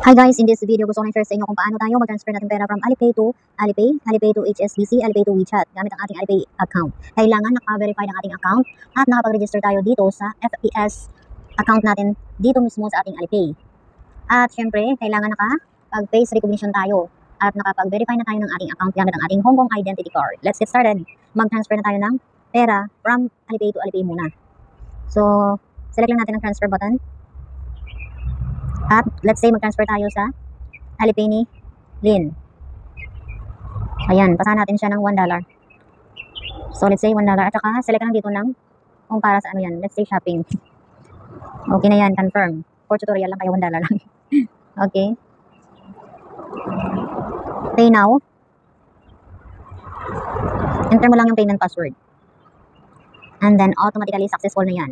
Hi guys, in this video gusto ko na share sa inyo kung paano tayo mag-transfer natin pera from Alipay to Alipay, Alipay to HSBC, Alipay to WeChat gamit ang ating Alipay account. Kailangan naka-verify ng ating account at nakapag-register tayo dito sa FPS account natin dito mismo sa ating Alipay. At syempre, kailangan nakapag-face recognition tayo at nakapag-verify na tayo ng ating account gamit ang ating Hong Kong identity card. Let's get started. Mag-transfer na tayo ng pera from Alipay to Alipay muna. So, select lang natin ang transfer button. At let's say mag-transfer tayo sa Alipay ni Lynn. Ayan, pasahan natin siya ng $1. So let's say $1 at saka select lang dito ng kung para sa ano yan. Let's say shopping. Okay na yan, confirm. For tutorial lang kaya $1 lang. Okay. Pay now. Enter mo lang yung payment password. And then automatically successful na yan.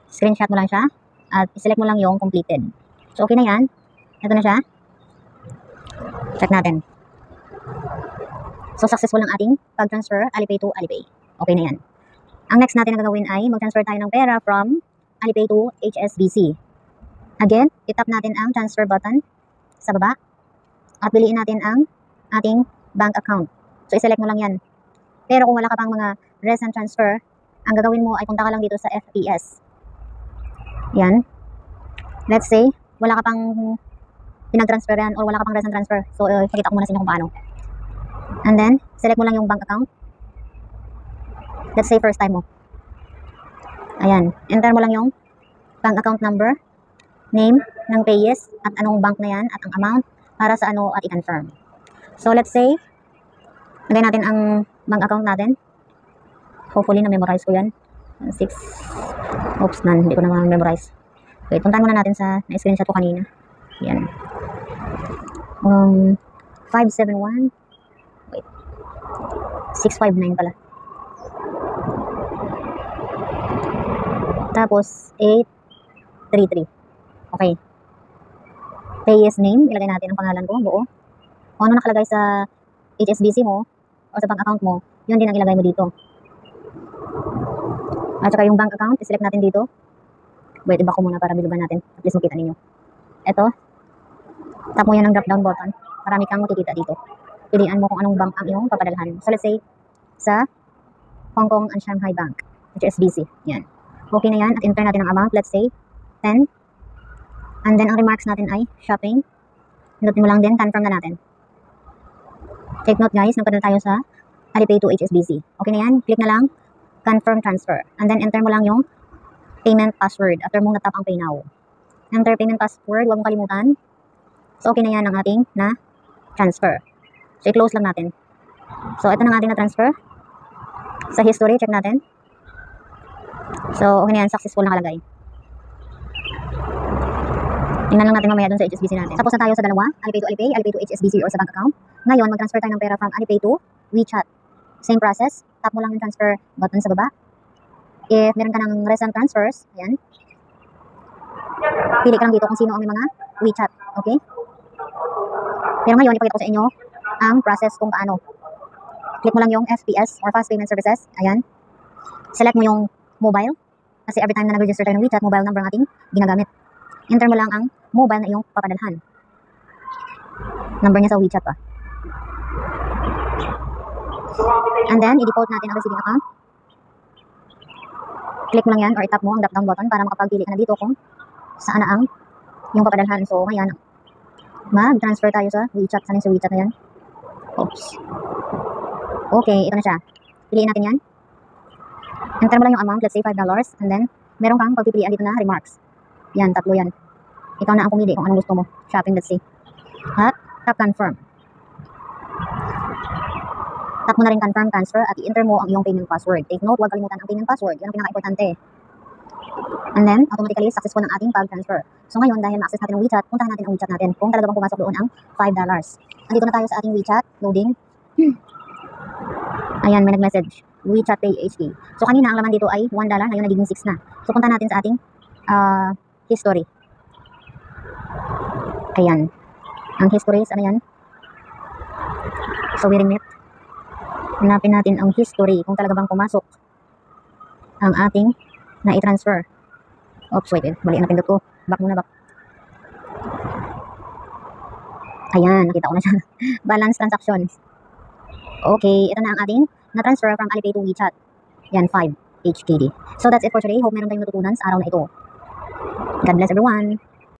Screenshot mo lang siya at select mo lang yung completed. So, okay na yan. Ito na siya. Check natin. So, successful ang ating pag-transfer Alipay to Alipay. Okay na yan. Ang next natin na gagawin ay mag-transfer tayo ng pera from Alipay to HSBC. Again, itap natin ang transfer button sa baba at piliin natin ang ating bank account. So, iselect mo lang yan. Pero kung wala ka pang mga recent transfer, ang gagawin mo ay punta ka lang dito sa FPS. Yan. Let's say, wala ka pang pinag-transferan or wala ka pang recent transfer. So, pakita ko muna sa inyo kung paano. And then, select mo lang yung bank account. Let's say first time mo. Ayan. Enter mo lang yung bank account number, name ng payes, at anong bank na yan, at ang amount, para sa ano at i-confirm. So, let's say, lagay natin ang bank account natin. Hopefully, na-memorize ko yan. 6. Oops, hindi ko na ma-memorize. Okay, puntahan muna natin sa na-screenshot ko kanina. Yan. 571. Wait. 659 pala. Tapos, 833. Okay. Payes name. Ilagay natin ang pangalan ko, buo. Kung ano nakalagay sa HSBC mo o sa bank account mo, yun din ang ilagay mo dito. At saka yung bank account, iselect natin dito. Wait, iba ko muna para bilugan natin. At least makita ninyo. Ito. Tap mo yan ng drop-down button. Marami kang makikita dito. Pilihan mo kung anong bank ang iyong papadalhan. So, let's say, sa Hong Kong and Shanghai Bank, HSBC. Yan. Okay na yan. At enter natin ang amount. Let's say, 10. And then, ang remarks natin ay shopping. Pindot mo lang din. Confirm na natin. Take note, guys. Nagpadala tayo sa Alipay to HSBC. Okay na yan. Click na lang. Confirm transfer. And then, enter mo lang yung payment password after mong natap ang pay now. Enter payment password, huwag mong kalimutan. So, okay na yan ang ating na transfer. So, i-close lang natin. So, ito na ang ating na transfer. Sa history, check natin. So, okay na yan, successful nakalagay. Tingnan lang natin mamaya dun sa HSBC natin. Tapos na tayo sa dalawa, Alipay to Alipay, Alipay to HSBC or sa bank account. Ngayon, mag-transfer tayo ng pera from Alipay to WeChat. Same process. Tap mo lang yung transfer button sa baba. If meron ka ng recent transfers, ayan. Pili ka lang dito kung sino ang may mga WeChat, okay? Pero ngayon, ipakita ko sa inyo ang process kung paano. Click mo lang yung FPS or Fast Payment Services, ayan. Select mo yung mobile, kasi every time na nag-register tayo ng WeChat, mobile number ang ating ginagamit. Enter mo lang ang mobile na iyong papadalhan. Number niya sa WeChat pa. And then, i-default natin ang receiving account. Click mo lang yan or itap mo ang drop-down button para makapagpili ka na dito kung saan na ang yung papadalhan. So, ngayon, mag-transfer tayo sa WeChat. Saan yung sa WeChat na yan? Oops. Okay, ito na siya. Piliin natin yan. Enter mo lang yung amount, let's say $5. And then, meron kang pagpipilian dito na remarks. Yan, tatlo yan. Ikaw na ang pumili kung anong gusto mo. Shopping, let's say. At, tap confirm. Tap mo na rin confirm transfer at i-enter mo ang iyong payment password. Take note, huwag kalimutan ang payment password. Yan ang pinaka-importante. And then, automatically, successful ang ating pag-transfer. So ngayon, dahil ma-access natin ang WeChat, puntahan natin ang WeChat natin. Kung talaga bang pumasok doon ang $5. Andito na tayo sa ating WeChat. Loading. Ayan, may nag-message. WeChat Pay HK. So kanina, ang laman dito ay $1. Ngayon, nagiging 6 na. So punta natin sa ating history. Ayan. Ang history is ano yan? So, we remit. Hanapin natin ang history kung talaga bang pumasok ang ating na i-transfer. Oops, wait. Mali na pindot ko. Back muna, back. Ayan, nakita ko na siya. Balance transactions. Okay, ito na ang ating na-transfer from Alipay to WeChat. Yan, 5 HKD. So that's it for today. Hope meron kayong natutunan sa araw na ito. God bless everyone.